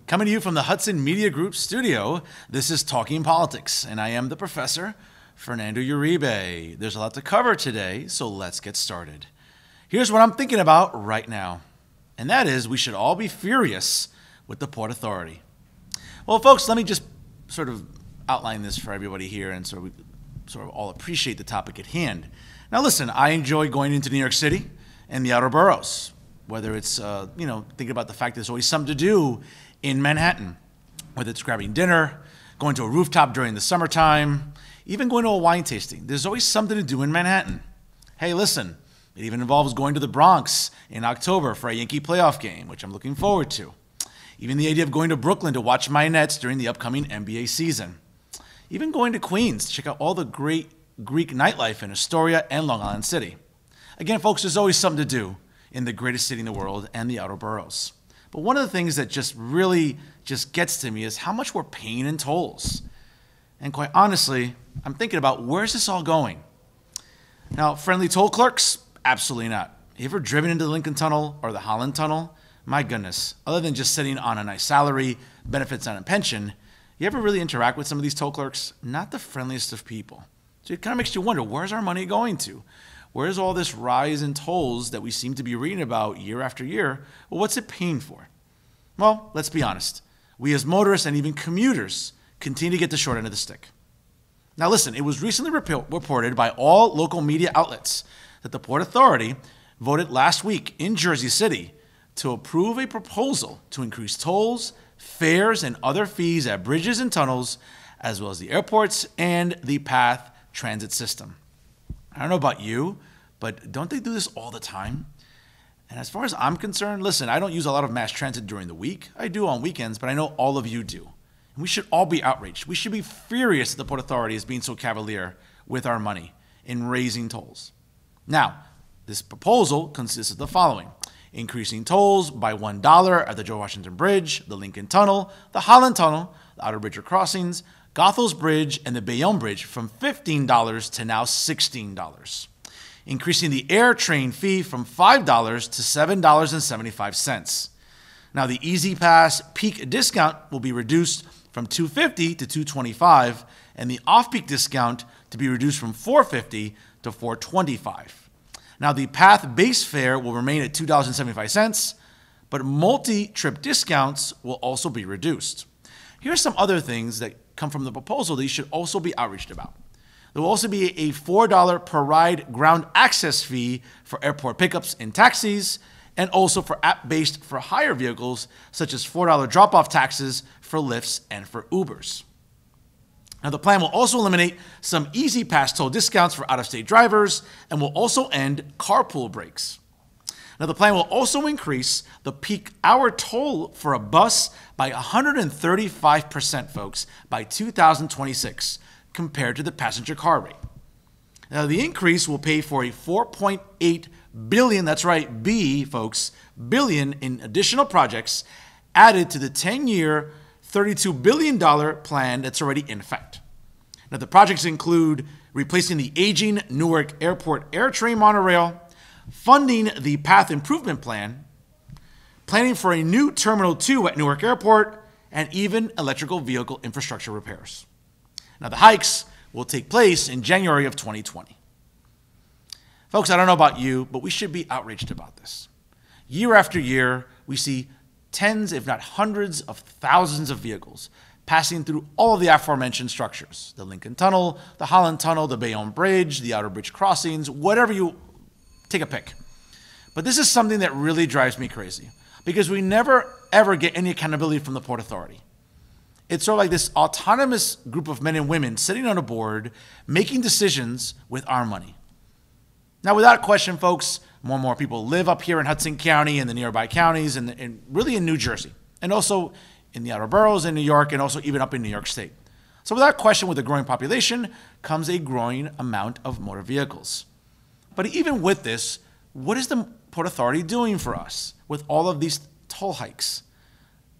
Coming to you from the Hudson Media Group studio, this is Talking Politics, and I am the professor, Fernando Uribe. There's a lot to cover today, so let's get started. Here's what I'm thinking about right now, and that is we should all be furious with the Port Authority. Well, folks, let me just sort of outline this for everybody here and sort of all appreciate the topic at hand. Now, listen, I enjoy going into New York City and the outer boroughs, whether it's, thinking about the fact there's always something to do in Manhattan, whether it's grabbing dinner, going to a rooftop during the summertime, even going to a wine tasting. There's always something to do in Manhattan. Hey, listen, it even involves going to the Bronx in October for a Yankee playoff game, which I'm looking forward to. Even the idea of going to Brooklyn to watch my Nets during the upcoming NBA season. Even going to Queens to check out all the great Greek nightlife in Astoria and Long Island City. Again, folks, there's always something to do in the greatest city in the world and the outer boroughs. But one of the things that just really gets to me is how much we're paying in tolls. And quite honestly, I'm thinking about where's this all going? Now, friendly toll clerks? Absolutely not. You ever driven into the Lincoln Tunnel or the Holland Tunnel? My goodness, other than just sitting on a nice salary, benefits on a pension, you ever really interact with some of these toll clerks? Not the friendliest of people. So it kind of makes you wonder, where's our money going to? Where's all this rise in tolls that we seem to be reading about year after year? Well, what's it paying for? Well, let's be honest. We as motorists and even commuters continue to get the short end of the stick. Now listen, it was recently reported by all local media outlets that the Port Authority voted last week in Jersey City to approve a proposal to increase tolls, fares, and other fees at bridges and tunnels, as well as the airports and the PATH transit system. I don't know about you, but don't they do this all the time? And as far as I'm concerned, listen, I don't use a lot of mass transit during the week. I do on weekends, but I know all of you do. And we should all be outraged. We should be furious that the Port Authority is being so cavalier with our money in raising tolls. Now, this proposal consists of the following: increasing tolls by $1 at the George Washington Bridge, the Lincoln Tunnel, the Holland Tunnel, the Outer Bridge Crossings, Gothel's Bridge, and the Bayonne Bridge from $15 to now $16. Increasing the air train fee from $5 to $7.75. Now, the Easy Pass peak discount will be reduced from $2.50 to $2.25, and the off-peak discount to be reduced from $4.50 to $4.25. Now, the PATH base fare will remain at $2.75, but multi-trip discounts will also be reduced. Here are some other things that come from the proposal that you should also be outraged about. There will also be a $4 per ride ground access fee for airport pickups and taxis, and also for app-based for hire vehicles, such as $4 drop-off taxes for Lyfts and for Ubers. Now, the plan will also eliminate some Easy Pass toll discounts for out-of-state drivers and will also end carpool breaks. Now, the plan will also increase the peak hour toll for a bus by 135%, folks, by 2026, compared to the passenger car rate. Now, the increase will pay for a $4.8 billion, that's right, billion in additional projects added to the 10-year, $32 billion plan that's already in effect. Now, the projects include replacing the aging Newark Airport AirTrain monorail, funding the PATH improvement plan, planning for a new Terminal 2 at Newark Airport, and even electrical vehicle infrastructure repairs. Now, the hikes will take place in January of 2020. Folks, I don't know about you, but we should be outraged about this. Year after year, we see tens, if not hundreds of thousands of vehicles passing through all of the aforementioned structures: the Lincoln Tunnel, the Holland Tunnel, the Bayonne Bridge, the Outer Bridge Crossings, whatever you take a pick. But this is something that really drives me crazy because we never, ever get any accountability from the Port Authority. It's sort of like this autonomous group of men and women sitting on a board making decisions with our money. Now, without question, folks, more and more people live up here in Hudson County and the nearby counties and really in New Jersey, and also in the outer boroughs in New York, and also even up in New York State. So without question, with a growing population comes a growing amount of motor vehicles. But even with this, what is the Port Authority doing for us with all of these toll hikes?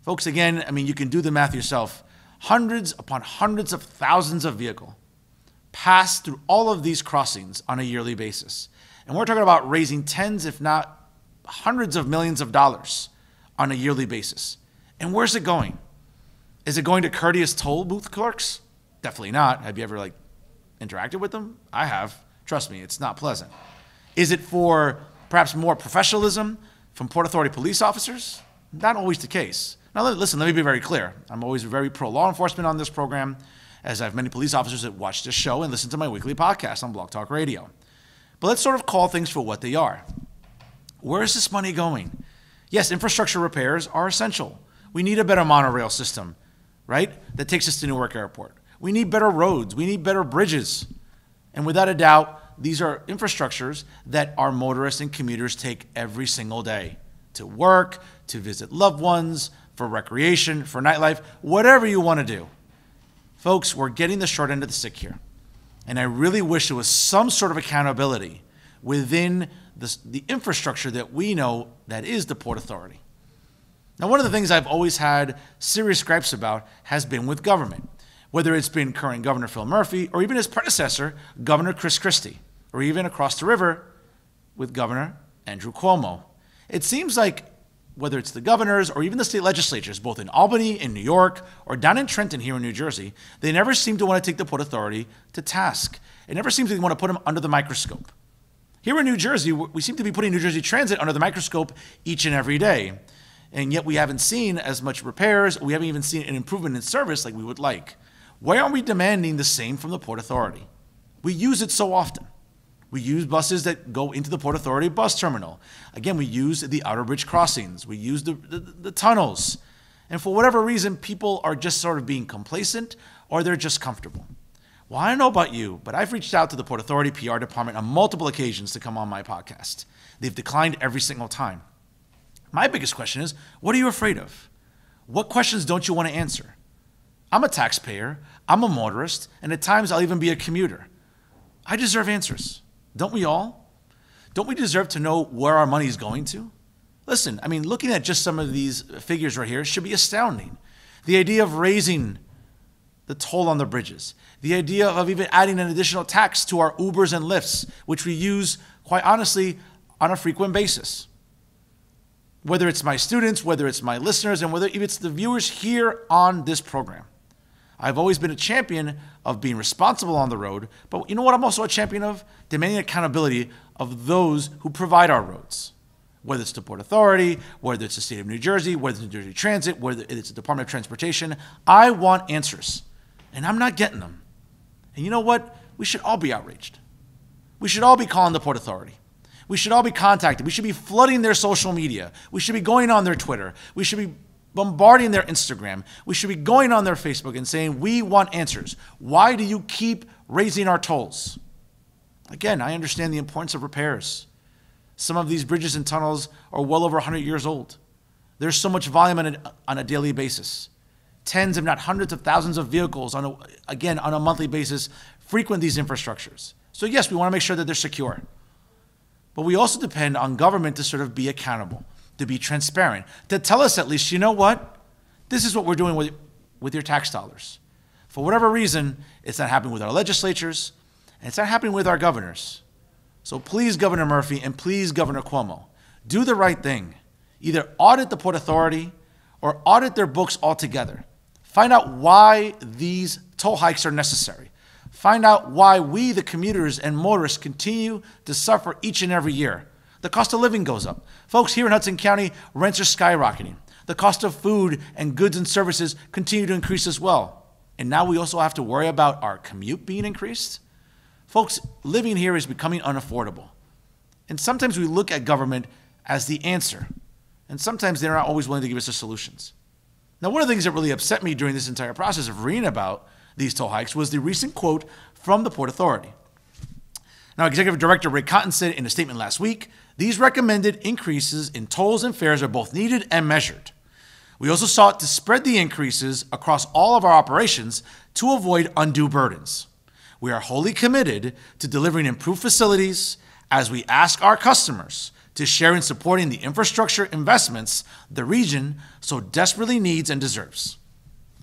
Folks, again, I mean, you can do the math yourself. Hundreds upon hundreds of thousands of vehicles pass through all of these crossings on a yearly basis. And we're talking about raising tens, if not hundreds of millions of dollars on a yearly basis. And where's it going? Is it going to courteous toll booth clerks? Definitely not. Have you ever interacted with them? I have. Trust me, it's not pleasant. Is it for perhaps more professionalism from Port Authority police officers? Not always the case. Now listen, let me be very clear. I'm always very pro law enforcement on this program, as I have many police officers that watch this show and listen to my weekly podcast on Blog Talk Radio. But let's sort of call things for what they are. Where is this money going? Yes, infrastructure repairs are essential. We need a better monorail system, right, that takes us to Newark Airport. We need better roads. We need better bridges. And without a doubt, these are infrastructures that our motorists and commuters take every single day to work, to visit loved ones, for recreation, for nightlife, whatever you want to do. Folks, we're getting the short end of the stick here. And I really wish there was some sort of accountability within the infrastructure that we know that is the Port Authority. Now, one of the things I've always had serious gripes about has been with government, whether it's been current Governor Phil Murphy or even his predecessor, Governor Chris Christie, or even across the river with Governor Andrew Cuomo. It seems like whether it's the governors or even the state legislatures, both in Albany, in New York, or down in Trenton here in New Jersey, they never seem to want to take the Port Authority to task. It never seems to want to put them under the microscope. Here in New Jersey, we seem to be putting New Jersey Transit under the microscope each and every day. And yet we haven't seen as much repairs. We haven't even seen an improvement in service like we would like. Why aren't we demanding the same from the Port Authority? We use it so often. We use buses that go into the Port Authority bus terminal. Again, we use the outer bridge crossings. We use the tunnels. And for whatever reason, people are just sort of being complacent or they're just comfortable. Well, I don't know about you, but I've reached out to the Port Authority PR department on multiple occasions to come on my podcast. They've declined every single time. My biggest question is, what are you afraid of? What questions don't you want to answer? I'm a taxpayer, I'm a motorist, and at times I'll even be a commuter. I deserve answers. Don't we all? Don't we deserve to know where our money is going to? Listen, looking at just some of these figures right here should be astounding. The idea of raising the toll on the bridges, the idea of even adding an additional tax to our Ubers and Lyfts, which we use, quite honestly, on a frequent basis. Whether it's my students, whether it's my listeners, and whether it's the viewers here on this program. I've always been a champion of being responsible on the road, but you know what I'm also a champion of? Demanding accountability of those who provide our roads. Whether it's the Port Authority, whether it's the state of New Jersey, whether it's New Jersey Transit, whether it's the Department of Transportation, I want answers, and I'm not getting them. And you know what? We should all be outraged. We should all be calling the Port Authority. We should all be contacted. We should be flooding their social media. We should be going on their Twitter. We should be bombarding their Instagram. We should be going on their Facebook and saying, we want answers. Why do you keep raising our tolls? Again, I understand the importance of repairs. Some of these bridges and tunnels are well over 100 years old. There's so much volume on a daily basis. Tens, if not hundreds of thousands of vehicles on a monthly basis frequent these infrastructures. So yes, we want to make sure that they're secure. But we also depend on government to sort of be accountable, to be transparent, to tell us at least, you know what? This is what we're doing with your tax dollars. For whatever reason, it's not happening with our legislatures, and it's not happening with our governors. So please, Governor Murphy, and please, Governor Cuomo, do the right thing. Either audit the Port Authority or audit their books altogether. Find out why these toll hikes are necessary. Find out why we, the commuters and motorists, continue to suffer each and every year. The cost of living goes up. Folks, here in Hudson County, rents are skyrocketing. The cost of food and goods and services continue to increase as well. And now we also have to worry about our commute being increased. Folks, living here is becoming unaffordable. And sometimes we look at government as the answer. And sometimes they're not always willing to give us the solutions. Now, one of the things that really upset me during this entire process of reading about these toll hikes was the recent quote from the Port Authority. Now, Executive Director Ray Cotton said in a statement last week, these recommended increases in tolls and fares are both needed and measured. We also sought to spread the increases across all of our operations to avoid undue burdens. We are wholly committed to delivering improved facilities as we ask our customers to share in supporting the infrastructure investments the region so desperately needs and deserves.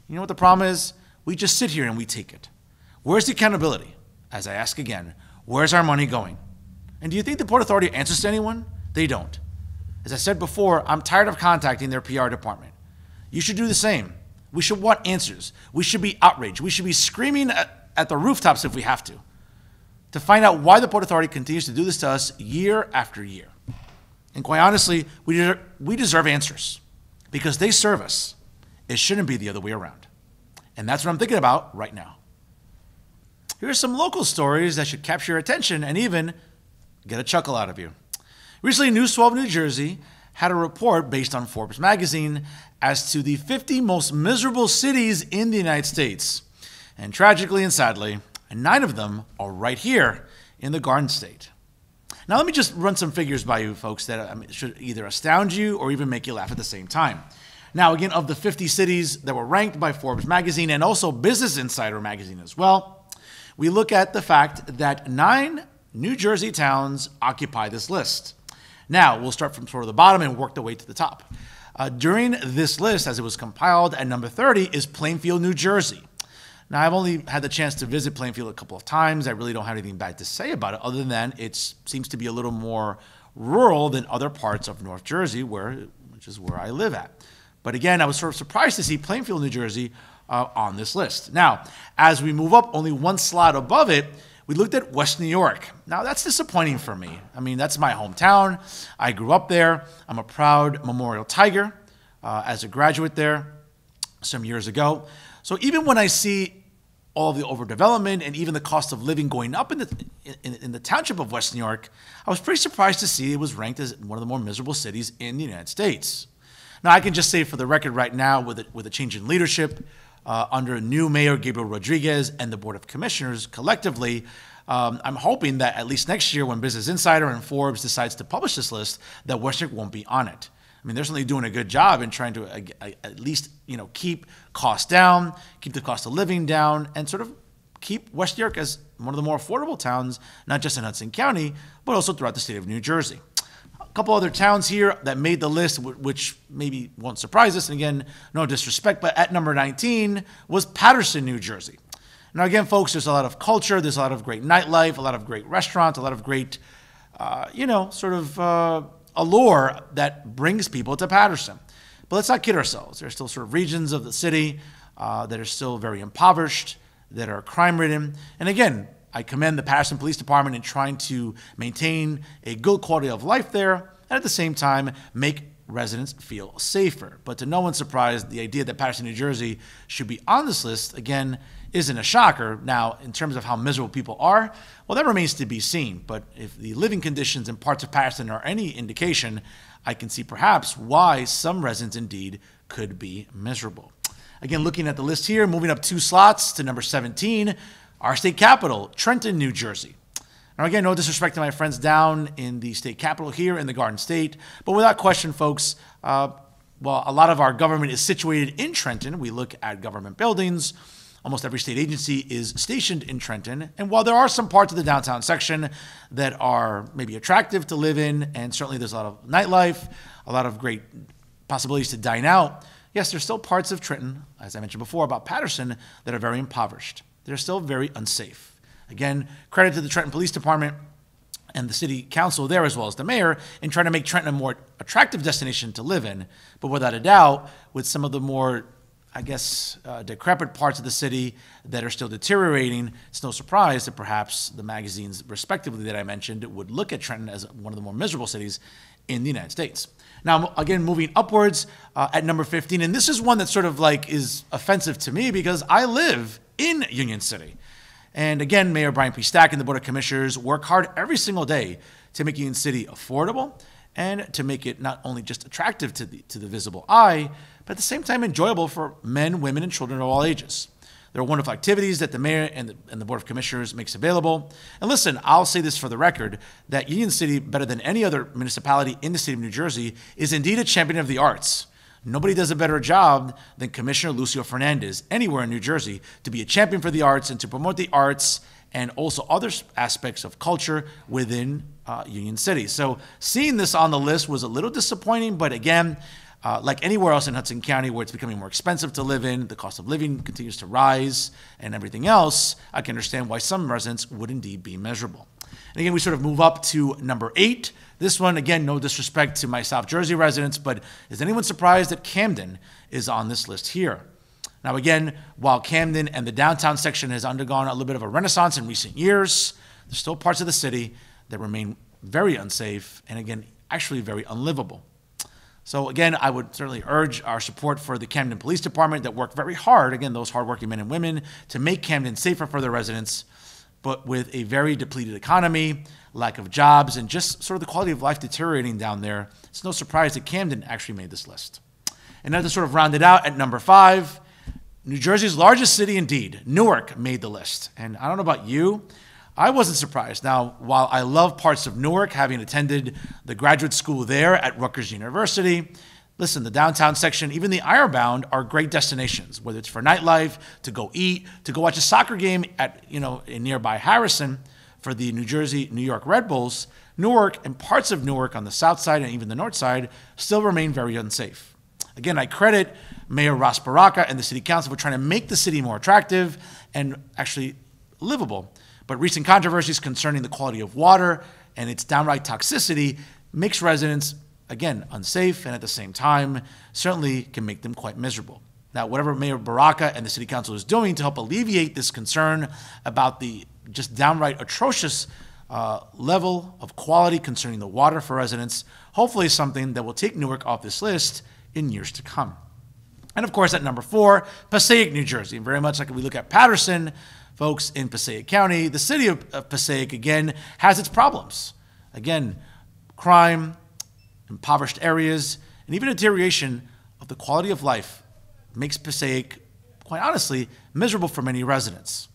You know what the problem is? We just sit here and we take it. Where's the accountability? As I ask again, where's our money going? And do you think the Port Authority answers to anyone? They don't. As I said before, I'm tired of contacting their PR department. You should do the same. We should want answers. We should be outraged. We should be screaming at the rooftops if we have to find out why the Port Authority continues to do this to us year after year. And quite honestly, we deserve answers because they serve us. It shouldn't be the other way around. And that's what I'm thinking about right now. Here are some local stories that should capture your attention and even get a chuckle out of you. Recently, News 12 New Jersey had a report based on Forbes magazine as to the 50 most miserable cities in the United States. And tragically and sadly, 9 of them are right here in the Garden State. Now, let me just run some figures by you folks that should either astound you or even make you laugh at the same time. Now, again, of the 50 cities that were ranked by Forbes magazine and also Business Insider magazine as well, we look at the fact that 9 New Jersey towns occupy this list. Now, we'll start from sort of the bottom and work the way to the top. During this list, as it was compiled, at number 30 is Plainfield, New Jersey. Now, I've only had the chance to visit Plainfield a couple of times. I really don't have anything bad to say about it, other than it seems to be a little more rural than other parts of North Jersey, which is where I live at. But again, I was sort of surprised to see Plainfield, New Jersey on this list. Now, as we move up only one slot above it, we looked at West New York. Now, that's disappointing for me. I mean, that's my hometown. I grew up there. I'm a proud Memorial Tiger as a graduate there some years ago. So even when I see all of the overdevelopment and even the cost of living going up in the township of West New York, I was pretty surprised to see it was ranked as one of the more miserable cities in the United States. Now, I can just say for the record right now, with a change in leadership under new Mayor Gabriel Rodriguez and the Board of Commissioners collectively, I'm hoping that at least next year when Business Insider and Forbes decides to publish this list, that West New York won't be on it. I mean, they're certainly doing a good job in trying to at least keep costs down, keep the cost of living down, and sort of keep West New York as one of the more affordable towns, not just in Hudson County, but also throughout the state of New Jersey. A couple other towns here that made the list, which maybe won't surprise us, and again, no disrespect, but at number 19 was Paterson, New Jersey. Now again, folks, there's a lot of culture, there's a lot of great nightlife, a lot of great restaurants, a lot of great, allure that brings people to Paterson. But let's not kid ourselves. There are still sort of regions of the city that are still very impoverished, that are crime-ridden. And again, I commend the Paterson Police Department in trying to maintain a good quality of life there and at the same time make residents feel safer. But to no one's surprise, the idea that Paterson, New Jersey should be on this list, again, isn't a shocker. Now, in terms of how miserable people are, well, that remains to be seen. But if the living conditions in parts of Paterson are any indication, I can see perhaps why some residents indeed could be miserable. Again, looking at the list here, moving up 2 slots to number 17, our state capital, Trenton, New Jersey. Now, again, no disrespect to my friends down in the state capital here in the Garden State, but without question, folks, a lot of our government is situated in Trenton. We look at government buildings. Almost every state agency is stationed in Trenton. And while there are some parts of the downtown section that are maybe attractive to live in, and certainly there's a lot of nightlife, a lot of great possibilities to dine out, yes, there's still parts of Trenton, as I mentioned before about Paterson, that are very impoverished. They're still very unsafe. Again, credit to the Trenton Police Department and the city council there, as well as the mayor, in trying to make Trenton a more attractive destination to live in. But without a doubt, with some of the more, decrepit parts of the city that are still deteriorating, it's no surprise that perhaps the magazines, respectively, that I mentioned would look at Trenton as one of the more miserable cities in the United States. Now, again, moving upwards at number 15, and this is one that sort of is offensive to me because I live in Union City. And again, Mayor Brian P. Stack and the Board of Commissioners work hard every single day to make Union City affordable and to make it not only just attractive to the visible eye, but at the same time enjoyable for men, women, and children of all ages. There are wonderful activities that the Mayor and the Board of Commissioners makes available. And listen, I'll say this for the record, that Union City, better than any other municipality in the state of New Jersey, is indeed a champion of the arts. Nobody does a better job than Commissioner Lucio Fernandez anywhere in New Jersey to be a champion for the arts and to promote the arts and also other aspects of culture within Union City. So seeing this on the list was a little disappointing, but again, like anywhere else in Hudson County where it's becoming more expensive to live in, the cost of living continues to rise and everything else, I can understand why some residents would indeed be miserable. And again, we sort of move up to number 8, This one, again, no disrespect to my South Jersey residents, but is anyone surprised that Camden is on this list here? Now, again, while Camden and the downtown section has undergone a little bit of a renaissance in recent years, there's still parts of the city that remain very unsafe and, again, actually very unlivable. So, again, I would certainly urge our support for the Camden Police Department that work very hard, again, those hardworking men and women, to make Camden safer for their residents, but with a very depleted economy, lack of jobs, and just sort of the quality of life deteriorating down there, it's no surprise that Camden actually made this list. And now to sort of round it out at number 5, New Jersey's largest city indeed, Newark, made the list. And I don't know about you, I wasn't surprised. Now, while I love parts of Newark, having attended the graduate school there at Rutgers University, listen, the downtown section, even the Ironbound, are great destinations, whether it's for nightlife, to go eat, to go watch a soccer game at, in nearby Harrison for the New York Red Bulls. Newark and parts of Newark on the south side and even the north side still remain very unsafe. Again, I credit Mayor Ras Baraka and the city council for trying to make the city more attractive and actually livable. But recent controversies concerning the quality of water and its downright toxicity makes residents, again, unsafe, and at the same time, certainly can make them quite miserable. Now, whatever Mayor Baraka and the city council is doing to help alleviate this concern about the just downright atrocious level of quality concerning the water for residents, hopefully something that will take Newark off this list in years to come. And of course, at number 4, Passaic, New Jersey. Very much like we look at Patterson, folks, in Passaic County, the city of Passaic, again, has its problems. Again, crime, impoverished areas, and even a deterioration of the quality of life makes Passaic, quite honestly, miserable for many residents.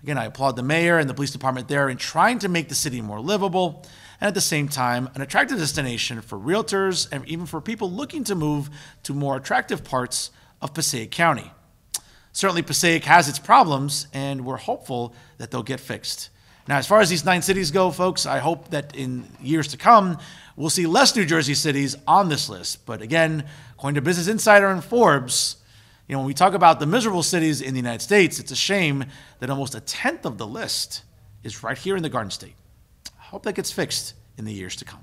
Again, I applaud the mayor and the police department there in trying to make the city more livable, and at the same time, an attractive destination for realtors and even for people looking to move to more attractive parts of Passaic County. Certainly, Passaic has its problems, and we're hopeful that they'll get fixed. Now, as far as these 9 cities go, folks, I hope that in years to come, we'll see less New Jersey cities on this list. But again, according to Business Insider and Forbes, when we talk about the miserable cities in the United States, it's a shame that almost 1/10 of the list is right here in the Garden State. I hope that gets fixed in the years to come.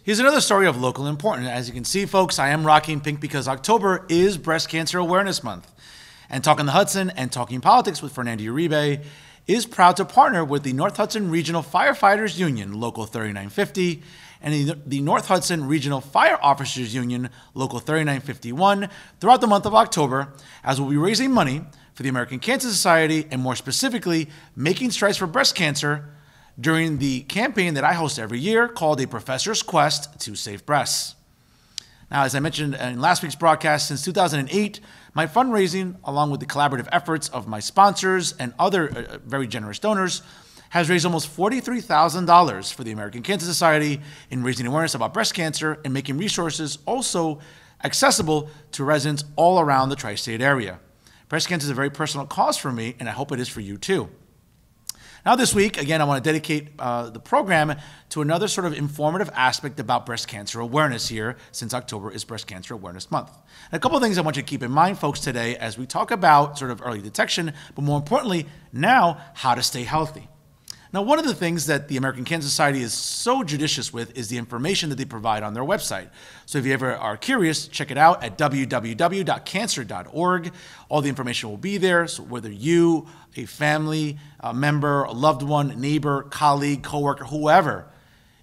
Here's another story of local importance. As you can see, folks, I am rocking pink because October is Breast Cancer Awareness Month. And Talking the Hudson and Talking Politics with Fernando Uribe is proud to partner with the North Hudson Regional Firefighters Union, Local 3950, and the North Hudson Regional Fire Officers Union, Local 3951, throughout the month of October, as we'll be raising money for the American Cancer Society and more specifically, Making Strides for Breast Cancer during the campaign that I host every year called A Professor's Quest to Save Breasts. Now, as I mentioned in last week's broadcast, since 2008, my fundraising, along with the collaborative efforts of my sponsors and other very generous donors, has raised almost $43,000 for the American Cancer Society in raising awareness about breast cancer and making resources also accessible to residents all around the tri-state area. Breast cancer is a very personal cause for me, and I hope it is for you too. Now this week, again, I want to dedicate the program to another sort of informative aspect about breast cancer awareness here, since October is Breast Cancer Awareness Month. And a couple of things I want you to keep in mind, folks, today as we talk about sort of early detection, but more importantly, now, how to stay healthy. Now, one of the things that the American Cancer Society is so judicious with is the information that they provide on their website. So if you ever are curious, check it out at www.cancer.org. All the information will be there. So whether you, a family member, a loved one, neighbor, colleague, coworker, whoever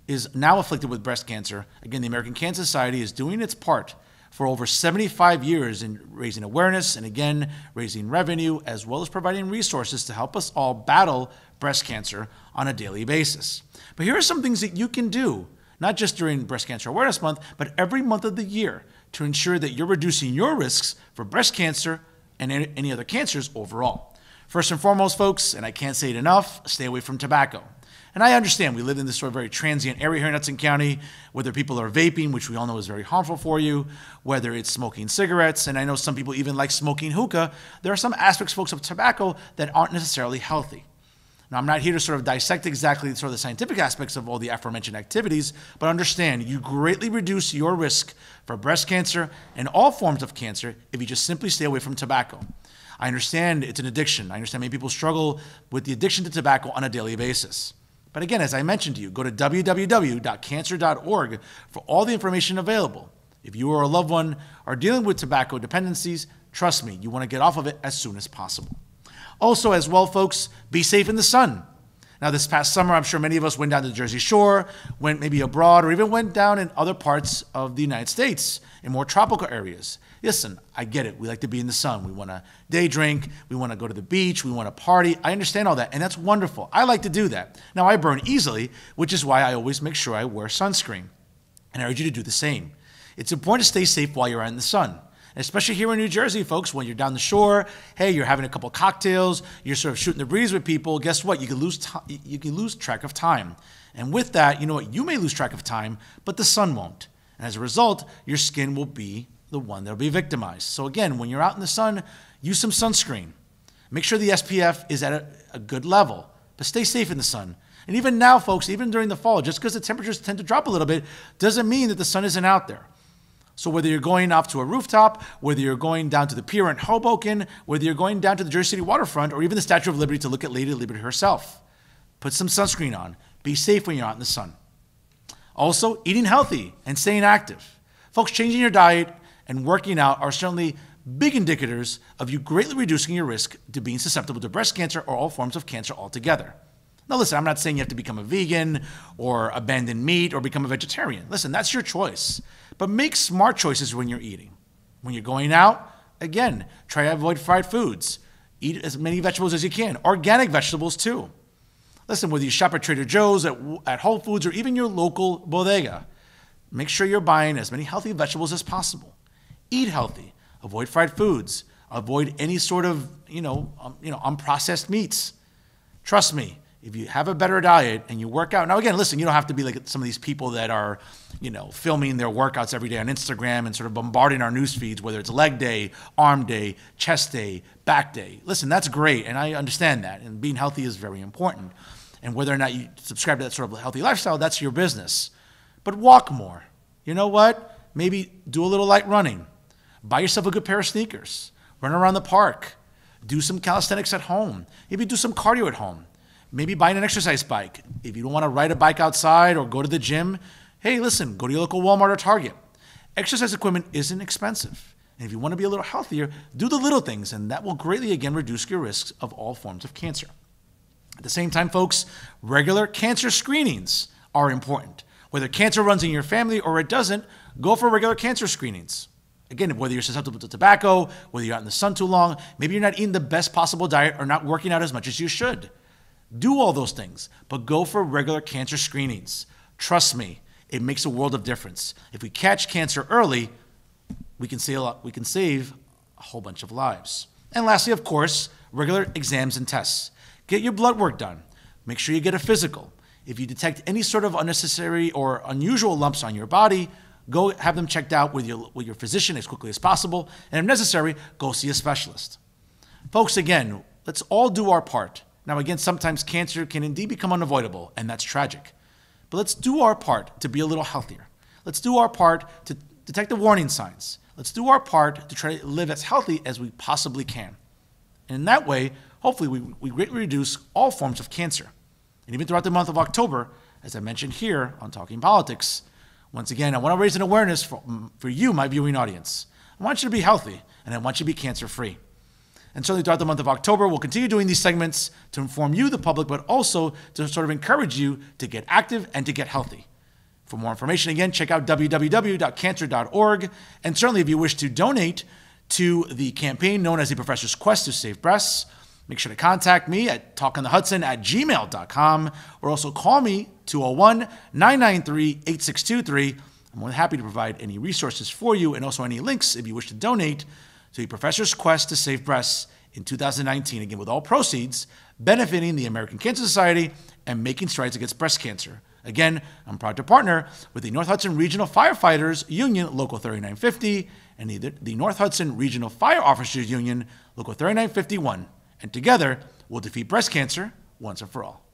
is now afflicted with breast cancer, again, the American Cancer Society is doing its part for over 75 years in raising awareness and, again, raising revenue, as well as providing resources to help us all battle breast cancer on a daily basis. But here are some things that you can do, not just during Breast Cancer Awareness Month, but every month of the year to ensure that you're reducing your risks for breast cancer and any other cancers overall. First and foremost, folks, and I can't say it enough, stay away from tobacco. And I understand we live in this sort of very transient area here in Hudson County, whether people are vaping, which we all know is very harmful for you, whether it's smoking cigarettes, and I know some people even like smoking hookah. There are some aspects, folks, of tobacco that aren't necessarily healthy. Now, I'm not here to sort of dissect exactly sort of the scientific aspects of all the aforementioned activities, but understand you greatly reduce your risk for breast cancer and all forms of cancer if you just simply stay away from tobacco. I understand it's an addiction. I understand many people struggle with the addiction to tobacco on a daily basis. But again, as I mentioned to you, go to www.cancer.org for all the information available. If you or a loved one are dealing with tobacco dependencies, trust me, you want to get off of it as soon as possible. Also, as well, folks, be safe in the sun. Now, this past summer, I'm sure many of us went down to the Jersey Shore, went maybe abroad, or even went down in other parts of the United States, in more tropical areas. Listen, I get it. We like to be in the sun. We want to day drink. We want to go to the beach. We want to party. I understand all that, and that's wonderful. I like to do that. Now, I burn easily, which is why I always make sure I wear sunscreen. And I urge you to do the same. It's important to stay safe while you're out in the sun. Especially here in New Jersey, folks, when you're down the shore, hey, you're having a couple cocktails, you're sort of shooting the breeze with people, guess what? You can lose track of time. And with that, you know what? You may lose track of time, but the sun won't. And as a result, your skin will be the one that will be victimized. So again, when you're out in the sun, use some sunscreen. Make sure the SPF is at a good level, but stay safe in the sun. And even now, folks, even during the fall, just because the temperatures tend to drop a little bit, doesn't mean that the sun isn't out there. So whether you're going off to a rooftop, whether you're going down to the pier in Hoboken, whether you're going down to the Jersey City waterfront, or even the Statue of Liberty to look at Lady Liberty herself, put some sunscreen on. Be safe when you're out in the sun. Also, eating healthy and staying active. Folks, changing your diet and working out are certainly big indicators of you greatly reducing your risk to being susceptible to breast cancer or all forms of cancer altogether. Now listen, I'm not saying you have to become a vegan or abandon meat or become a vegetarian. Listen, that's your choice. But make smart choices when you're eating. When you're going out, again, try to avoid fried foods. Eat as many vegetables as you can. Organic vegetables too. Listen, whether you shop at Trader Joe's, at Whole Foods, or even your local bodega, make sure you're buying as many healthy vegetables as possible. Eat healthy. Avoid fried foods. Avoid any sort of, unprocessed meats. Trust me. If you have a better diet and you work out, now again, listen, you don't have to be like some of these people that are, filming their workouts every day on Instagram and sort of bombarding our news feeds, whether it's leg day, arm day, chest day, back day. Listen, that's great, and I understand that, and being healthy is very important. And whether or not you subscribe to that sort of healthy lifestyle, that's your business. But walk more. You know what? Maybe do a little light running. Buy yourself a good pair of sneakers. Run around the park. Do some calisthenics at home. Maybe do some cardio at home. Maybe buy an exercise bike. If you don't want to ride a bike outside or go to the gym, hey, listen, go to your local Walmart or Target. Exercise equipment isn't expensive. And if you want to be a little healthier, do the little things, and that will greatly, again, reduce your risks of all forms of cancer. At the same time, folks, regular cancer screenings are important. Whether cancer runs in your family or it doesn't, go for regular cancer screenings. Again, whether you're susceptible to tobacco, whether you're out in the sun too long, maybe you're not eating the best possible diet or not working out as much as you should. Do all those things, but go for regular cancer screenings. Trust me, it makes a world of difference. If we catch cancer early, we can save a whole bunch of lives. And lastly, of course, regular exams and tests. Get your blood work done. Make sure you get a physical. If you detect any sort of unnecessary or unusual lumps on your body, go have them checked out with your physician as quickly as possible. And if necessary, go see a specialist. Folks, again, let's all do our part. Now, again, sometimes cancer can indeed become unavoidable, and that's tragic. But let's do our part to be a little healthier. Let's do our part to detect the warning signs. Let's do our part to try to live as healthy as we possibly can. And in that way, hopefully, we greatly reduce all forms of cancer. And even throughout the month of October, as I mentioned here on Talking Politics, once again, I want to raise an awareness for you, my viewing audience. I want you to be healthy, and I want you to be cancer-free. And certainly throughout the month of October, we'll continue doing these segments to inform you, the public, but also to sort of encourage you to get active and to get healthy. For more information, again, check out www.cancer.org. And certainly if you wish to donate to the campaign known as the Professor's Quest to Save Breasts, make sure to contact me at talkonthehudson@gmail.com or also call me 201-993-8623. I'm more than happy to provide any resources for you and also any links if you wish to donate to the Professor's Quest to Save Breasts in 2019, again, with all proceeds benefiting the American Cancer Society and making strides against breast cancer. Again, I'm proud to partner with the North Hudson Regional Firefighters Union, Local 3950, and the North Hudson Regional Fire Officers Union, Local 3951. And together, we'll defeat breast cancer once and for all.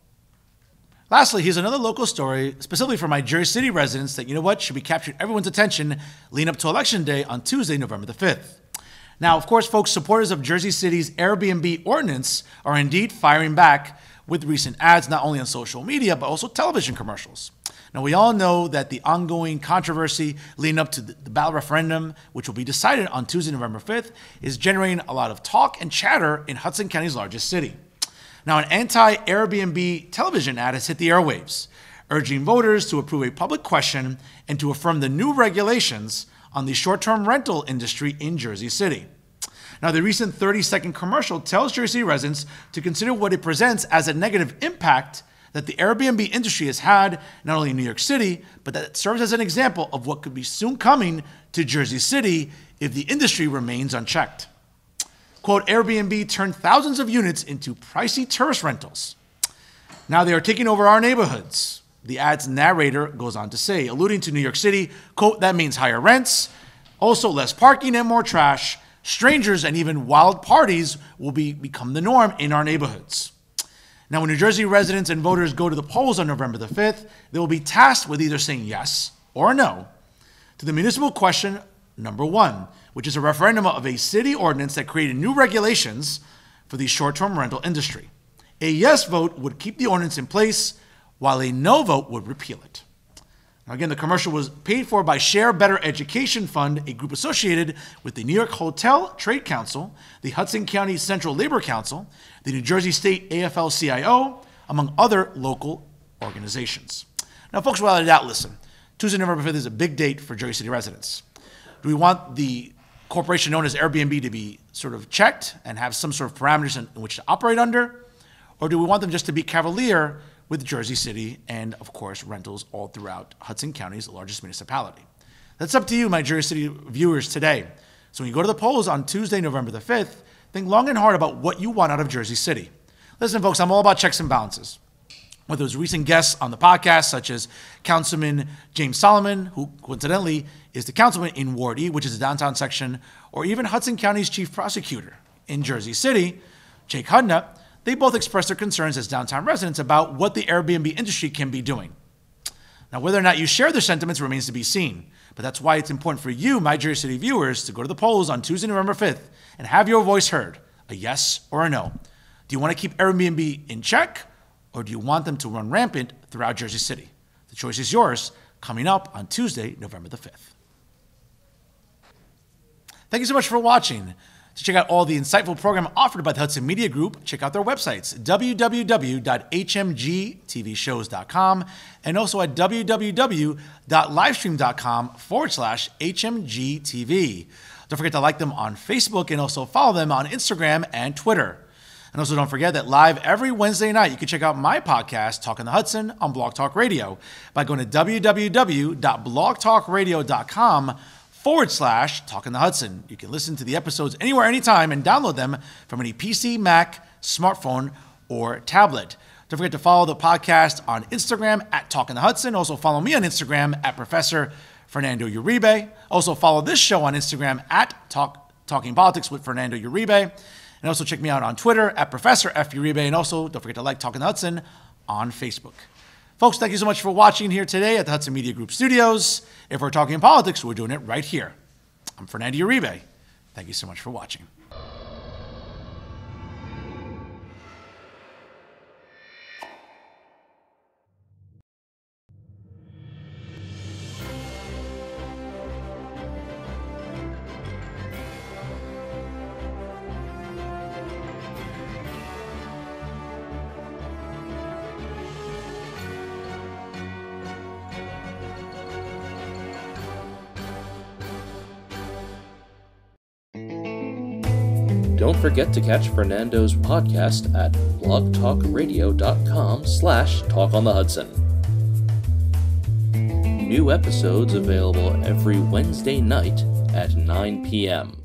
Lastly, here's another local story, specifically for my Jersey City residents that, should be capturing everyone's attention leading up to Election Day on Tuesday, November the 5th. Now, of course, folks, supporters of Jersey City's Airbnb ordinance are indeed firing back with recent ads not only on social media, but also television commercials. Now, we all know that the ongoing controversy leading up to the ballot referendum, which will be decided on Tuesday, November 5th, is generating a lot of talk and chatter in Hudson County's largest city. Now, an anti-Airbnb television ad has hit the airwaves, urging voters to approve a public question and to affirm the new regulations on the short-term rental industry in Jersey City. Now, the recent 30-second commercial tells Jersey City residents to consider what it presents as a negative impact that the Airbnb industry has had not only in New York City, but that it serves as an example of what could be soon coming to Jersey City if the industry remains unchecked. Quote, Airbnb turned thousands of units into pricey tourist rentals. Now they are taking over our neighborhoods. The ad's narrator goes on to say, alluding to New York City, quote, that means higher rents, also less parking and more trash. Strangers and even wild parties will become the norm in our neighborhoods. Now, when New Jersey residents and voters go to the polls on November the 5th, they will be tasked with either saying yes or no to the municipal question number 1, which is a referendum of a city ordinance that created new regulations for the short-term rental industry. A yes vote would keep the ordinance in place, while a no vote would repeal it. Now, again, the commercial was paid for by Share Better Education Fund, a group associated with the New York Hotel Trade Council, the Hudson County Central Labor Council, the New Jersey State AFL-CIO, among other local organizations. Now, folks, without a doubt, listen, Tuesday, November 5th is a big date for Jersey City residents. Do we want the corporation known as Airbnb to be sort of checked and have some sort of parameters in which to operate under? Or do we want them just to be cavalier with Jersey City and, of course, rentals all throughout Hudson County's largest municipality? That's up to you, my Jersey City viewers, today. So when you go to the polls on Tuesday, November the 5th, think long and hard about what you want out of Jersey City. Listen, folks, I'm all about checks and balances. Whether it's recent guests on the podcast, such as Councilman James Solomon, who coincidentally is the councilman in Ward E, which is the downtown section, or even Hudson County's chief prosecutor in Jersey City, Jake Hudna, they both expressed their concerns as downtown residents about what the Airbnb industry can be doing. Now, whether or not you share their sentiments remains to be seen, but that's why it's important for you, my Jersey City viewers, to go to the polls on Tuesday, November 5th and have your voice heard, a yes or a no. Do you want to keep Airbnb in check, or do you want them to run rampant throughout Jersey City? The choice is yours, coming up on Tuesday, November the 5th. Thank you so much for watching. To check out all the insightful program offered by the Hudson Media Group, check out their websites, www.hmgtvshows.com and also at www.livestream.com/HMGTV. Don't forget to like them on Facebook and also follow them on Instagram and Twitter. And also don't forget that live every Wednesday night, you can check out my podcast, Talking the Hudson, on Blog Talk Radio by going to www.blogtalkradio.com/Talking the Hudson. You can listen to the episodes anywhere, anytime, and download them from any PC, Mac, smartphone, or tablet. Don't forget to follow the podcast on Instagram at Talking the Hudson. Also follow me on Instagram at Professor Fernando Uribe. Also follow this show on Instagram at Talking Politics with Fernando Uribe. And also check me out on Twitter at Professor F. Uribe. And also don't forget to like Talking the Hudson on Facebook. Folks, thank you so much for watching here today at the Hudson Media Group Studios. If we're talking politics, we're doing it right here. I'm Fernando Uribe. Thank you so much for watching. Don't forget to catch Fernando's podcast at blogtalkradio.com/talkonthehudson. New episodes available every Wednesday night at 9 p.m.